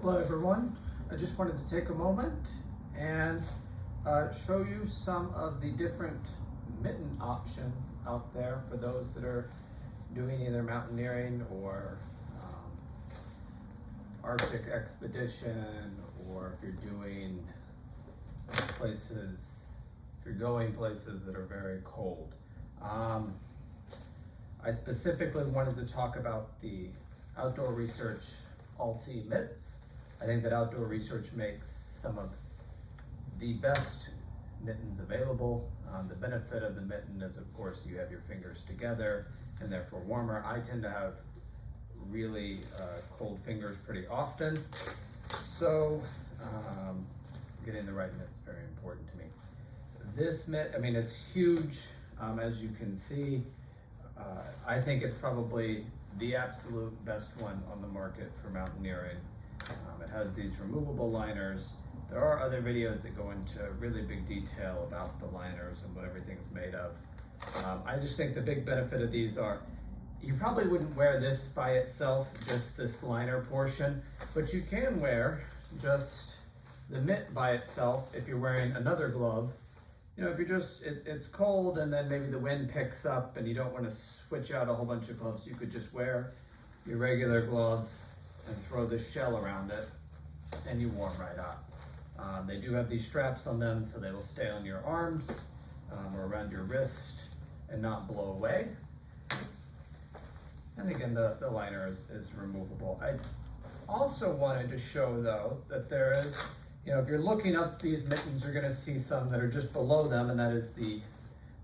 Hello everyone. I just wanted to take a moment and show you some of the different mitten options out there for those that are doing either mountaineering or Arctic expedition, or if you're doing places, if you're going places that are very cold. I specifically wanted to talk about the Outdoor Research Alti mitts. I think that Outdoor Research makes some of the best mittens available. The benefit of the mitten is, of course, you have your fingers together and therefore warmer. I tend to have really cold fingers pretty often, so getting the right mitt's very important to me. This mitt, I mean, it's huge, as you can see. I think it's probably the absolute best one on the market for mountaineering. It has these removable liners. There are other videos that go into really big detail about the liners and what everything's made of. I just think the big benefit of these are, you probably wouldn't wear this by itself, just this liner portion, but you can wear just the mitt by itself if you're wearing another glove. You know, if you're just, it's cold and then maybe the wind picks up and you don't want to switch out a whole bunch of gloves, you could just wear your regular gloves and throw this shell around it and you warm right up. They do have these straps on them so they will stay on your arms or around your wrist and not blow away. And again, the liner is removable. I also wanted to show though that there is, you know, if you're looking up these mittens, you're gonna see some that are just below them, and that is the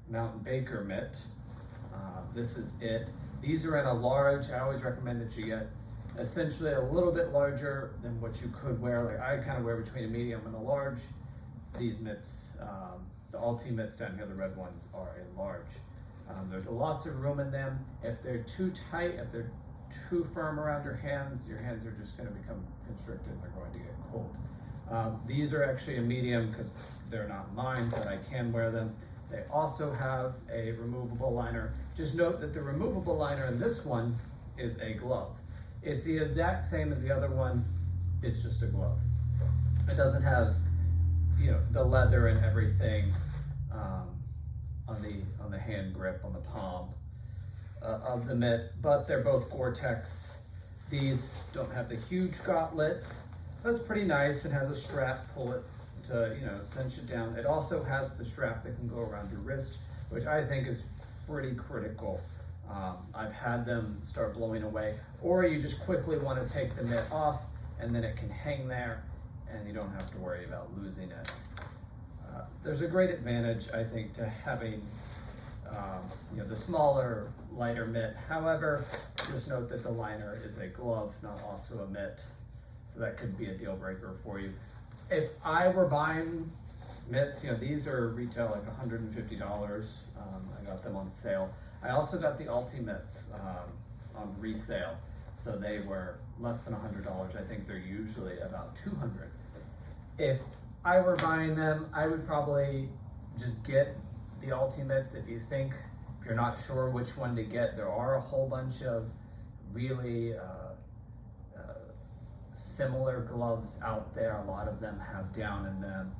Mountain Baker mitt. This is it. These are in a large. I always recommend that you get essentially a little bit larger than what you could wear. Like I kind of wear between a medium and a large. These mitts, the Alti mitts down here, the red ones, are a large. There's lots of room in them. If they're too tight, if they're too firm around your hands are just gonna become constricted and they're going to get cold. These are actually a medium because they're not mine, but I can wear them. They also have a removable liner. Just note that the removable liner in this one is a glove. It's the exact same as the other one, it's just a glove. It doesn't have, you know, the leather and everything on the hand grip, on the palm of the mitt, but they're both Gore-Tex. These don't have the huge gauntlets. That's pretty nice. It has a strap, pull it to, you know, cinch it down. It also has the strap that can go around your wrist, which I think is pretty critical. I've had them start blowing away, or you just quickly want to take the mitt off and then it can hang there and you don't have to worry about losing it. There's a great advantage, I think, to having you know, the smaller, lighter mitt. However, just note that the liner is a glove, not also a mitt. So that could be a deal breaker for you. If I were buying mitts, you know, these are retail like $150. I got them on sale. I also got the Alti mitts on resale. So they were less than $100. I think they're usually about $200. If I were buying them, I would probably just get the Alti mitts. If you're not sure which one to get, there are a whole bunch of really similar gloves out there. A lot of them have down in them.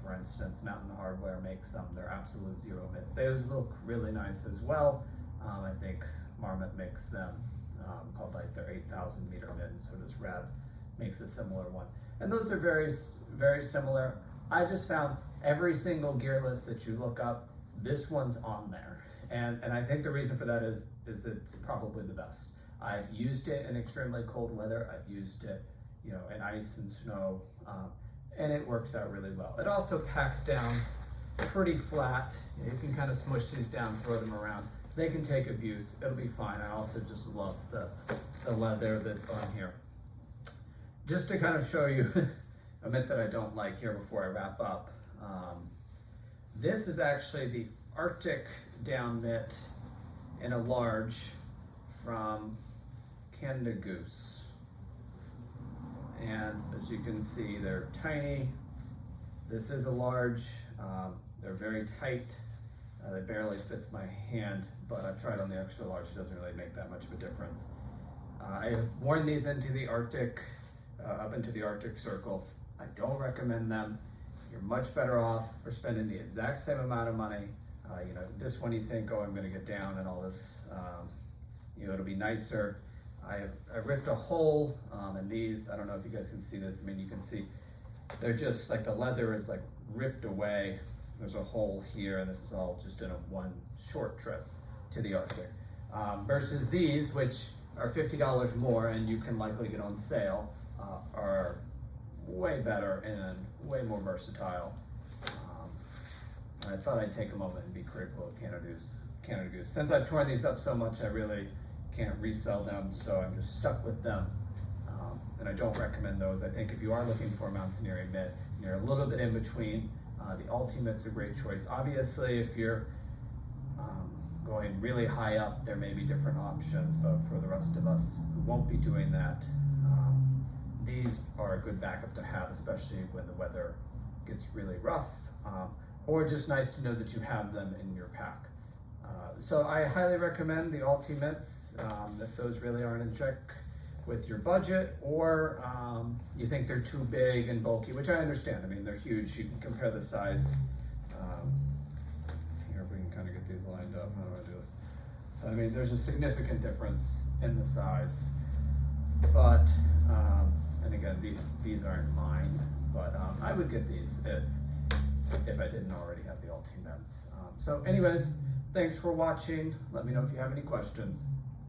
For instance, Mountain Hardware makes some, they're absolute zero mitts. Those look really nice as well. I think Marmot makes them called like their 8,000 meter mittens, so does Reb makes a similar one. And those are very, very similar. I just found every single gear list that you look up, this one's on there. And I think the reason for that is it's probably the best. I've used it in extremely cold weather. I've used it, you know, in ice and snow, and it works out really well. It also packs down pretty flat. You can kind of smush these down, throw them around. They can take abuse, it'll be fine. I also just love the leather that's on here. Just to kind of show you a mitt that I don't like here before I wrap up. This is actually the Arctic down mitt in a large from Canada Goose. And as you can see, they're tiny. This is a large. They're very tight. It barely fits my hand, but I've tried on the extra large. It doesn't really make that much of a difference. I have worn these into the Arctic up into the Arctic Circle. I don't recommend them. You're much better off for spending the exact same amount of money. This one you think, oh, I'm gonna get down and all this, it'll be nicer. I ripped a hole in these. I don't know if you guys can see this. I mean, you can see they're just like the leather is like ripped away. There's a hole here, and this is all just in a one short trip to the Arctic. Versus these, which are $50 more and you can likely get on sale, are way better and way more versatile. I thought I'd take a moment and be critical of Canada Goose. Since I've torn these up so much, I really can't resell them, so I'm just stuck with them. And I don't recommend those. I think if you are looking for a mountaineering mitt, you're a little bit in between. The Alti mitt's a great choice. Obviously, if you're going really high up, there may be different options, but for the rest of us who won't be doing that, these are a good backup to have, especially when the weather gets really rough, or just nice to know that you have them in your pack. So I highly recommend the Alti mitts if those really aren't in check with your budget, or you think they're too big and bulky, which I understand. I mean, they're huge. You can compare the size. Here, if we can kind of get these lined up. How do I do this? So, I mean, there's a significant difference in the size. But, and again, these aren't mine, but I would get these if I didn't already have the Alti mitts. So anyways, thanks for watching. Let me know if you have any questions.